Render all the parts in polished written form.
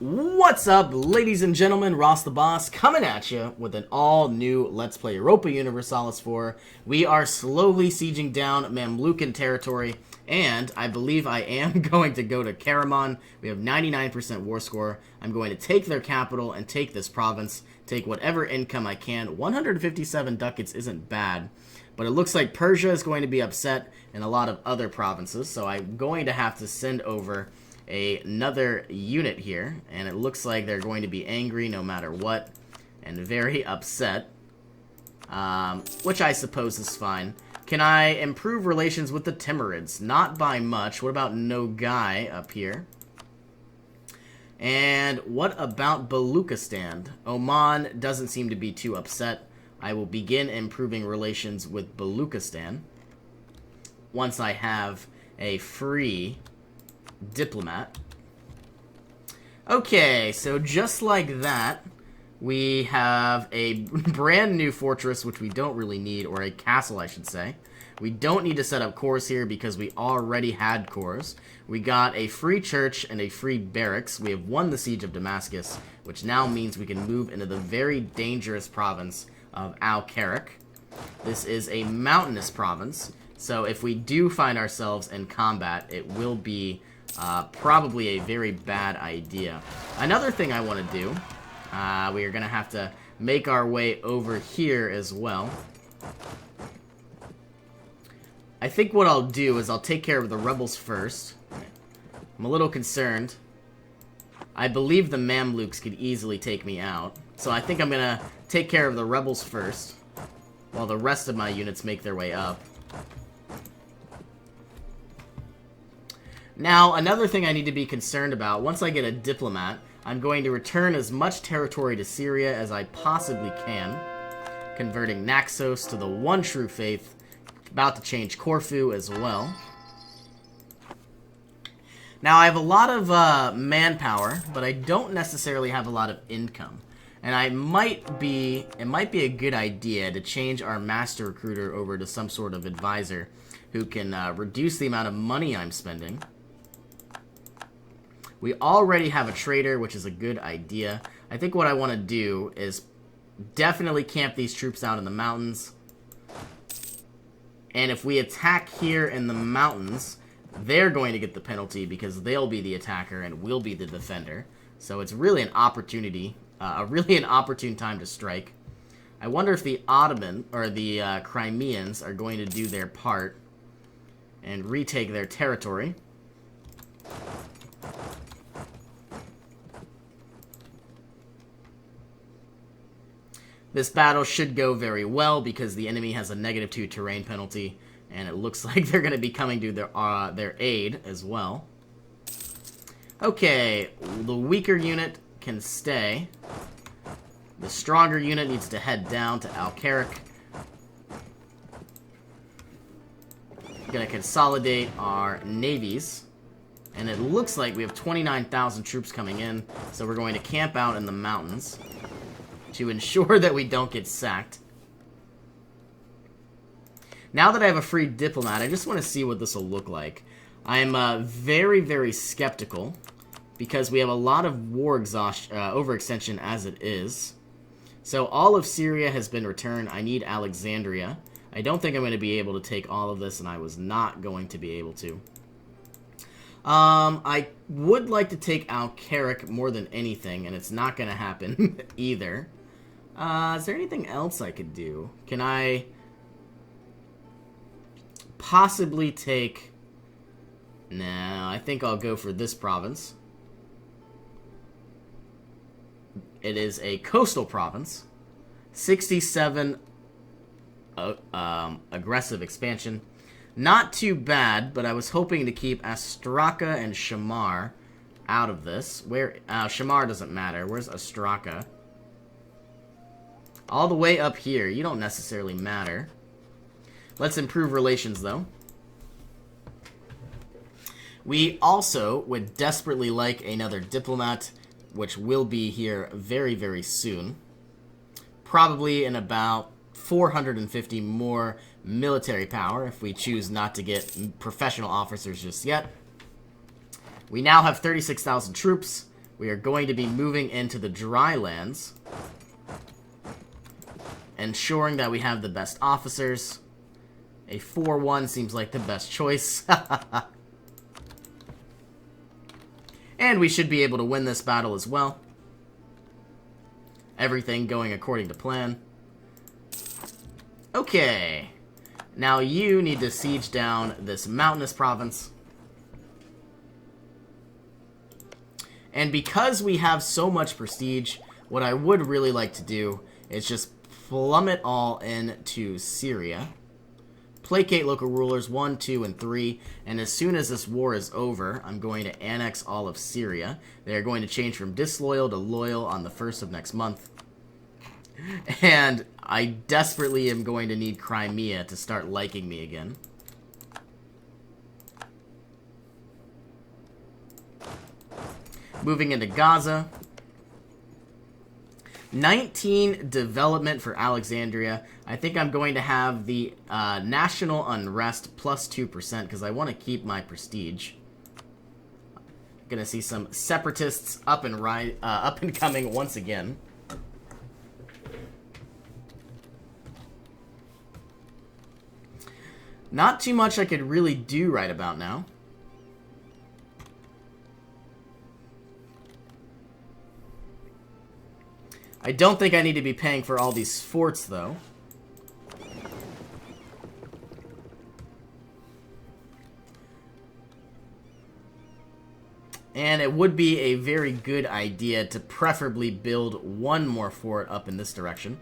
What's up, ladies and gentlemen? Ross the Boss coming at you with an all-new Let's Play Europa Universalis 4. We are slowly sieging down Mamlukan territory, and I believe I am going to go to Karaman. We have 99% war score. I'm going to take their capital and take this province, take whatever income I can. 157 ducats isn't bad, but it looks like Persia is going to be upset and a lot of other provinces, so I'm going to have to send over another unit here, and it looks like they're going to be angry no matter what and very upset, which I suppose is fine. Can I improve relations with the Timurids? Not by much. What about Nogai up here? And what about Baluchistan? Oman doesn't seem to be too upset. I will begin improving relations with Baluchistan once I have a free diplomat. Okay, so just like that, we have a brand new fortress, which we don't really need, or a castle, I should say. We don't need to set up cores here because we already had cores. We got a free church and a free barracks. We have won the siege of Damascus, which now means we can move into the very dangerous province of Al-Karak. This is a mountainous province, so if we do find ourselves in combat, it will be probably a very bad idea. Another thing I want to do, we are going to have to make our way over here as well. I think what I'll do is I'll take care of the rebels first. I'm a little concerned. I believe the Mamluks could easily take me out, so I think I'm going to take care of the rebels first, while the rest of my units make their way up. Now, another thing I need to be concerned about, once I get a diplomat, I'm going to return as much territory to Syria as I possibly can, converting Naxos to the one true faith, about to change Corfu as well. Now, I have a lot of manpower, but I don't necessarily have a lot of income. And it might be a good idea to change our master recruiter over to some sort of advisor who can reduce the amount of money I'm spending. We already have a trader, which is a good idea. I think what I want to do is definitely camp these troops out in the mountains. And if we attack here in the mountains, they're going to get the penalty because they'll be the attacker and we'll be the defender. So it's really an opportunity, really an opportune time to strike. I wonder if the Ottoman, or the Crimeans, are going to do their part and retake their territory. This battle should go very well because the enemy has a -2 terrain penalty, and it looks like they're going to be coming to their aid as well. Okay, the weaker unit can stay. The stronger unit needs to head down to Al-Karak. Going to consolidate our navies, and it looks like we have 29,000 troops coming in, so we're going to camp out in the mountains to ensure that we don't get sacked. Now that I have a free diplomat, I just want to see what this will look like. I'm very, very skeptical because we have a lot of war overextension as it is. So all of Syria has been returned. I need Alexandria. I don't think I'm going to be able to take all of this, and I was not going to be able to. I would like to take Al-Karak more than anything, and it's not going to happen either. Is there anything else I could do? Can I possibly take... No, I think I'll go for this province. It is a coastal province. 67 aggressive expansion. Not too bad, but I was hoping to keep Astraka and Shamar out of this. Where Shamar doesn't matter. Where's Astraka? All the way up here. You don't necessarily matter. Let's improve relations, though. We also would desperately like another diplomat, which will be here very, very soon. Probably in about 450 more military power if we choose not to get professional officers just yet. We now have 36,000 troops. We are going to be moving into the dry lands, ensuring that we have the best officers. A 4-1 seems like the best choice. And we should be able to win this battle as well. Everything going according to plan. Okay. Now you need to siege down this mountainous province. And because we have so much prestige, what I would really like to do is just plumb it all into Syria. Placate local rulers 1, 2, and 3, and as soon as this war is over, I'm going to annex all of Syria. They are going to change from disloyal to loyal on the 1st of next month. And I desperately am going to need Crimea to start liking me again. Moving into Gaza. 19 development for Alexandria. I think I'm going to have the national unrest plus 2% because I want to keep my prestige. Gonna see some separatists up and coming once again. Not too much I could really do right about now. I don't think I need to be paying for all these forts, though. And it would be a very good idea to preferably build one more fort up in this direction.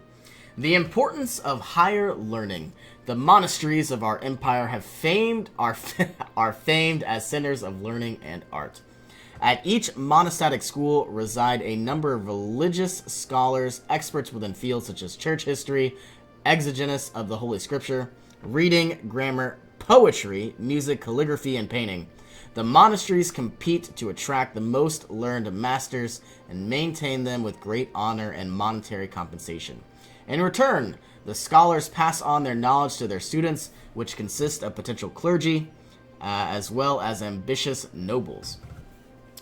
The importance of higher learning. The monasteries of our empire have are famed as centers of learning and art. At each monastic school reside a number of religious scholars, experts within fields such as church history, exegesis of the Holy Scripture, reading, grammar, poetry, music, calligraphy, and painting. The monasteries compete to attract the most learned masters and maintain them with great honor and monetary compensation. In return, the scholars pass on their knowledge to their students, which consist of potential clergy, as well as ambitious nobles.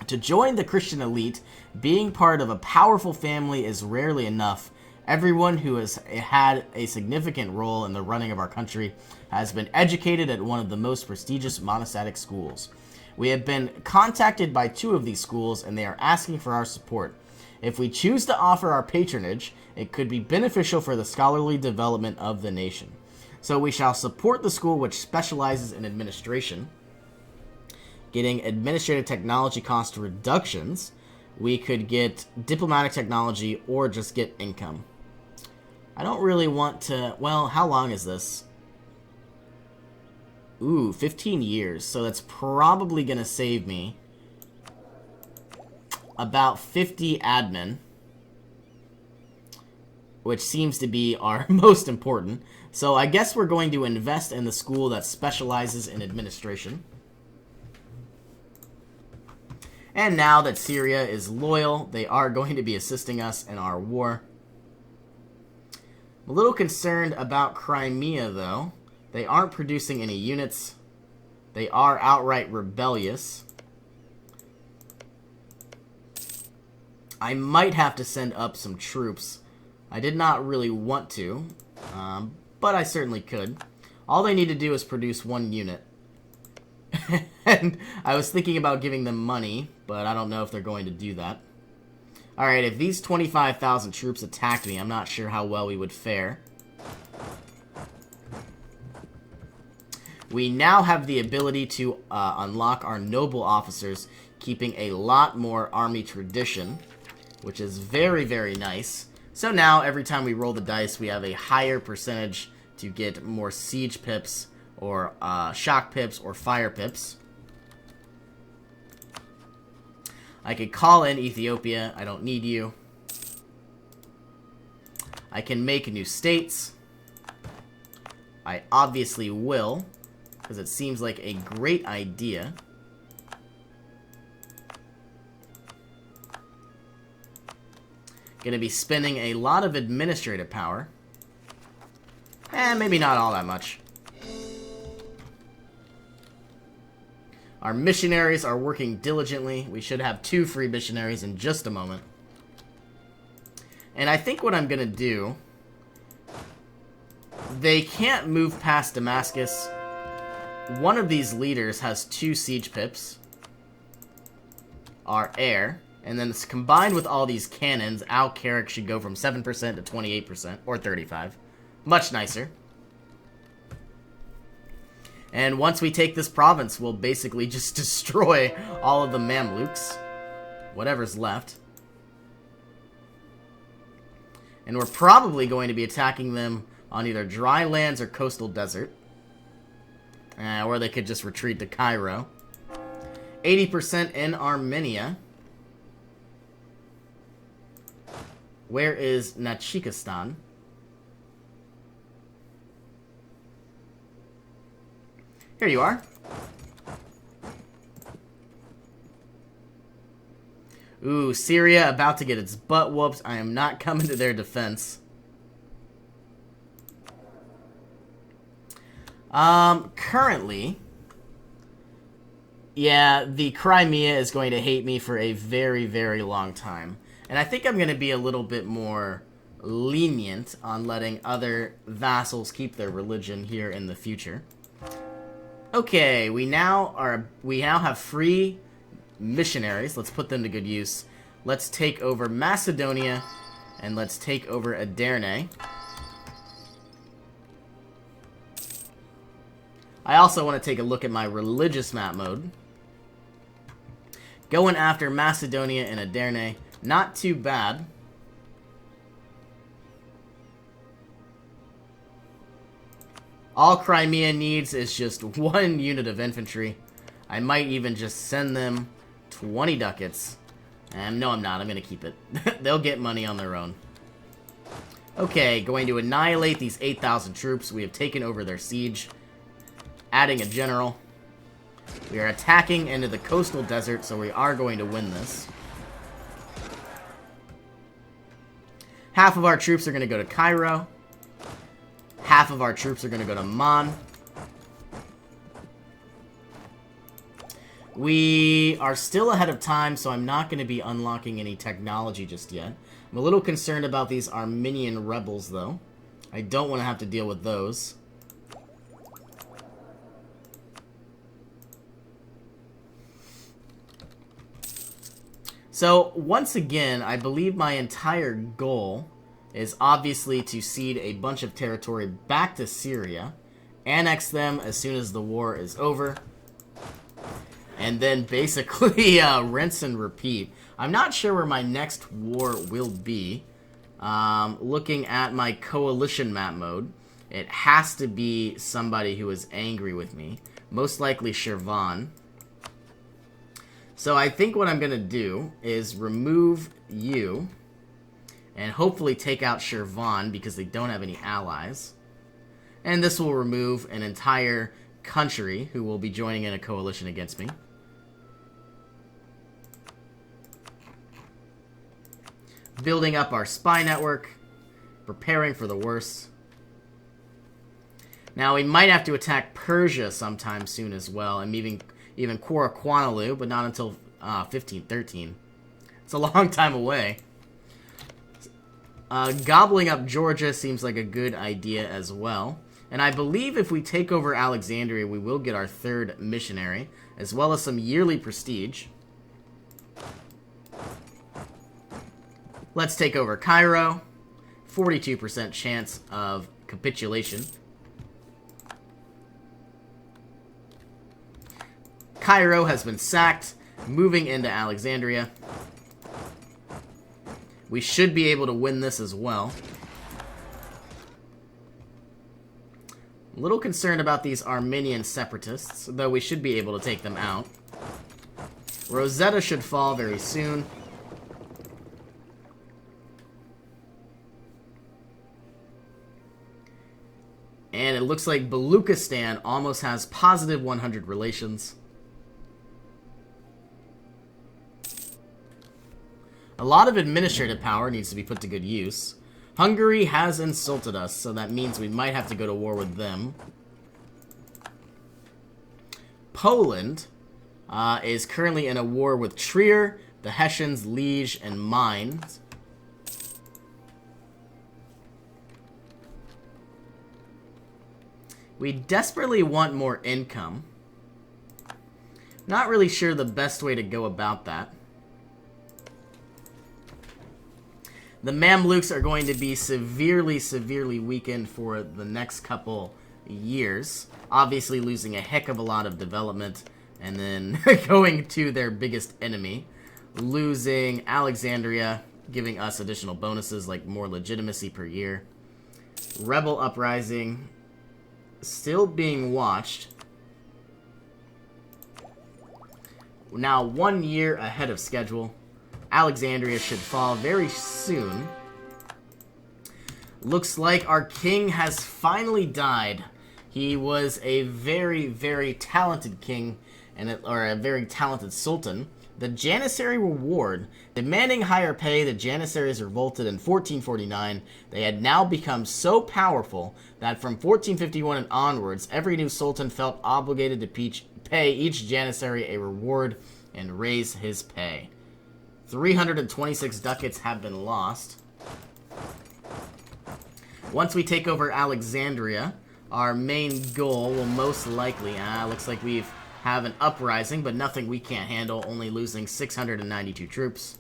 To join the Christian elite, being part of a powerful family is rarely enough. Everyone who has had a significant role in the running of our country has been educated at one of the most prestigious monastic schools. We have been contacted by 2 of these schools, and they are asking for our support. If we choose to offer our patronage, it could be beneficial for the scholarly development of the nation. So we shall support the school which specializes in administration. Getting administrative technology cost reductions. We could get diplomatic technology or just get income. I don't really want to... Well, how long is this? Ooh, 15 years. So that's probably going to save me about 50 admin, which seems to be our most important. So I guess we're going to invest in the school that specializes in administration. And now that Syria is loyal, they are going to be assisting us in our war. I'm a little concerned about Crimea, though. They aren't producing any units. They are outright rebellious. I might have to send up some troops. I did not really want to, but I certainly could. All they need to do is produce 1 unit. And I was thinking about giving them money, but I don't know if they're going to do that. Alright, if these 25,000 troops attacked me, I'm not sure how well we would fare. We now have the ability to unlock our noble officers, keeping a lot more army tradition, which is very, very nice. So now, every time we roll the dice, we have a higher percentage to get more siege pips, or shock pips, or fire pips. I could call in Ethiopia. I don't need you. I can make new states. I obviously will, because it seems like a great idea. Gonna be spending a lot of administrative power. Maybe not all that much. Our missionaries are working diligently. We should have 2 free missionaries in just a moment. And I think what I'm going to do... They can't move past Damascus. One of these leaders has 2 siege pips. Our heir. And then it's combined with all these cannons, Al Carrick should go from 7% to 28%, or 35%. Much nicer. And once we take this province, we'll basically just destroy all of the Mamluks. Whatever's left. And we're probably going to be attacking them on either dry lands or coastal desert. Or they could just retreat to Cairo. 80% in Armenia. Where is Nachikistan? Here you are. Ooh, Syria about to get its butt whooped. I am not coming to their defense. Currently, yeah, the Crimea is going to hate me for a very, very long time. And I think I'm going to be a little bit more lenient on letting other vassals keep their religion here in the future. Okay, we now have free missionaries. Let's put them to good use. Let's take over Macedonia, and let's take over Edirne. I also want to take a look at my religious map mode. Going after Macedonia and Edirne, not too bad. All Crimea needs is just 1 unit of infantry. I might even just send them 20 ducats. No, I'm not. I'm going to keep it. They'll get money on their own. Okay, going to annihilate these 8,000 troops. We have taken over their siege. Adding a general. We are attacking into the coastal desert, so we are going to win this. Half of our troops are going to go to Cairo. Half of our troops are going to go to Man. We are still ahead of time, so I'm not going to be unlocking any technology just yet. I'm a little concerned about these Armenian rebels, though. I don't want to have to deal with those. So, once again, I believe my entire goal is obviously to cede a bunch of territory back to Syria, annex them as soon as the war is over, and then basically rinse and repeat. I'm not sure where my next war will be. Looking at my coalition map mode, it has to be somebody who is angry with me. Most likely Shirvan. So I think what I'm going to do is remove you and hopefully take out Shirvan because they don't have any allies. And this will remove an entire country who will be joining in a coalition against me. Building up our spy network, preparing for the worst. Now we might have to attack Persia sometime soon as well, and even Quaraquanalu, but not until 1513. It's a long time away. Gobbling up Georgia seems like a good idea as well. And I believe if we take over Alexandria, we will get our 3rd missionary, as well as some yearly prestige. Let's take over Cairo. 42% chance of capitulation. Cairo has been sacked, moving into Alexandria. We should be able to win this as well. A little concerned about these Armenian separatists, though we should be able to take them out. Rosetta should fall very soon. And it looks like Baluchistan almost has positive 100 relations. A lot of administrative power needs to be put to good use. Hungary has insulted us, so that means we might have to go to war with them. Poland is currently in a war with Trier, the Hessians, Liege, and Mainz. We desperately want more income. Not really sure the best way to go about that. The Mamluks are going to be severely, severely weakened for the next couple years. Obviously losing a heck of a lot of development and then going to their biggest enemy. Losing Alexandria, giving us additional bonuses like more legitimacy per year. Rebel Uprising still being watched. Now 1 year ahead of schedule. Alexandria should fall very soon. Looks like our king has finally died. He was a very, very talented king, or a very talented sultan. The Janissary Reward. Demanding higher pay, the Janissaries revolted in 1449. They had now become so powerful that from 1451 and onwards, every new sultan felt obligated to pay each Janissary a reward and raise his pay. 326 ducats have been lost. Once we take over Alexandria, our main goal will most likely... looks like we have an uprising, but nothing we can't handle, only losing 692 troops.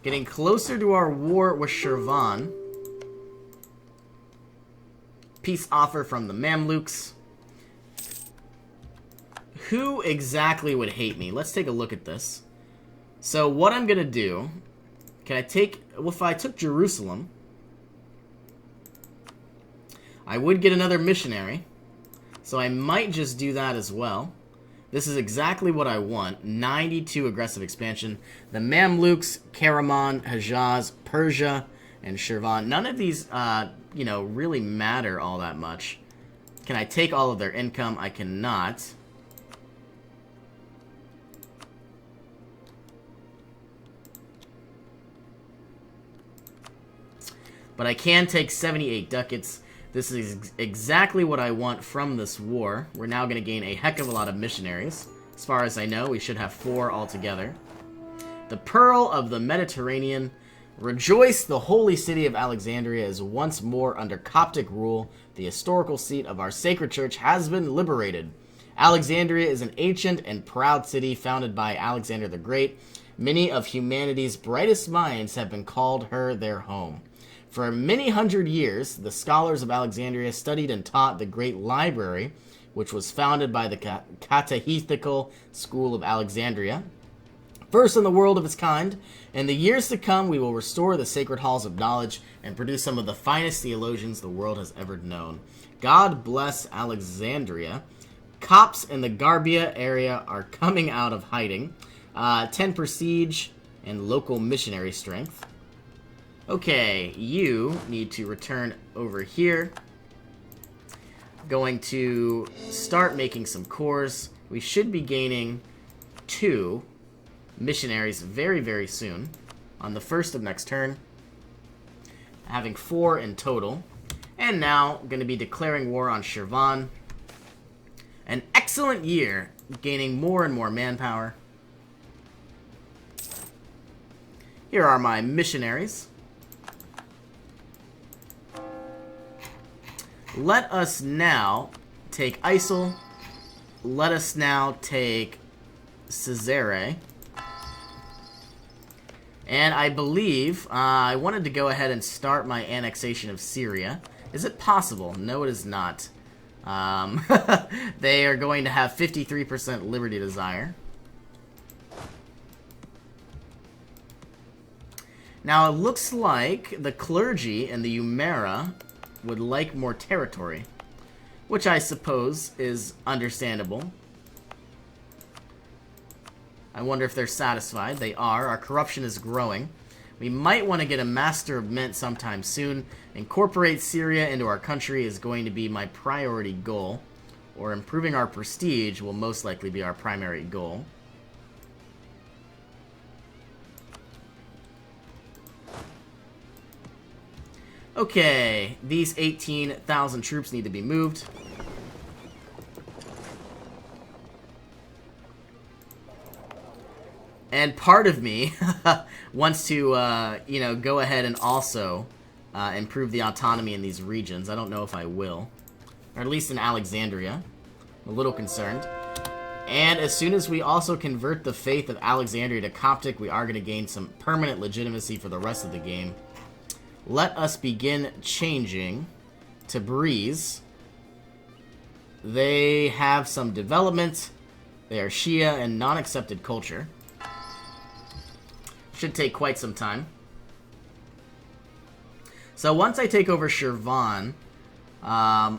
Getting closer to our war with Shirvan. Peace offer from the Mamluks. Who exactly would hate me? Let's take a look at this. So what I'm going to do, can I take, well, if I took Jerusalem, I would get another missionary, so I might just do that as well. This is exactly what I want, 92 aggressive expansion. The Mamluks, Karaman, Hejaz, Persia, and Shirvan, none of these, you know, really matter all that much. Can I take all of their income? I cannot. But I can take 78 ducats. This is exactly what I want from this war. We're now going to gain a heck of a lot of missionaries. As far as I know, we should have 4 altogether. The Pearl of the Mediterranean. Rejoice, the holy city of Alexandria is once more under Coptic rule. The historical seat of our sacred church has been liberated. Alexandria is an ancient and proud city founded by Alexander the Great. Many of humanity's brightest minds have been called her their home. For many hundred years, the scholars of Alexandria studied and taught the great library, which was founded by the Catechetical School of Alexandria. First in the world of its kind, in the years to come, we will restore the sacred halls of knowledge and produce some of the finest theologians the world has ever known. God bless Alexandria. Copts in the Garbia area are coming out of hiding. 10 prestige and local missionary strength. Okay, you need to return over here. Going to start making some cores. We should be gaining 2 missionaries very, very soon. On the first of next turn. Having 4 in total. And now, going to be declaring war on Shirvan. An excellent year, gaining more and more manpower. Here are my missionaries. Let us now take Isel. Let us now take Caesarea. And I believe I wanted to go ahead and start my annexation of Syria. Is it possible? No, it is not. They are going to have 53% liberty desire. Now, it looks like the clergy and the Umera would like more territory, which I suppose is understandable. I wonder if they're satisfied. They are. Our corruption is growing. We might want to get a Master of Mint sometime soon. Incorporate Syria into our country is going to be my priority goal, or improving our prestige will most likely be our primary goal. Okay, these 18,000 troops need to be moved. And part of me wants to, you know, go ahead and also improve the autonomy in these regions. I don't know if I will. Or at least in Alexandria. I'm a little concerned. And as soon as we also convert the faith of Alexandria to Coptic, we are going to gain some permanent legitimacy for the rest of the game. Let us begin changing to Breeze. They have some development. They are Shia and non-accepted culture. Should take quite some time. So once I take over Shirvan, I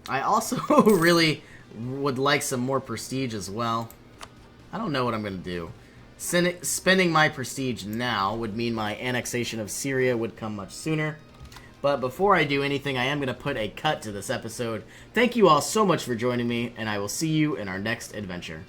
also really would like some more prestige as well. I don't know what I'm going to do. Spending my prestige now would mean my annexation of Syria would come much sooner. But before I do anything, I am going to put a cut to this episode. Thank you all so much for joining me, and I will see you in our next adventure.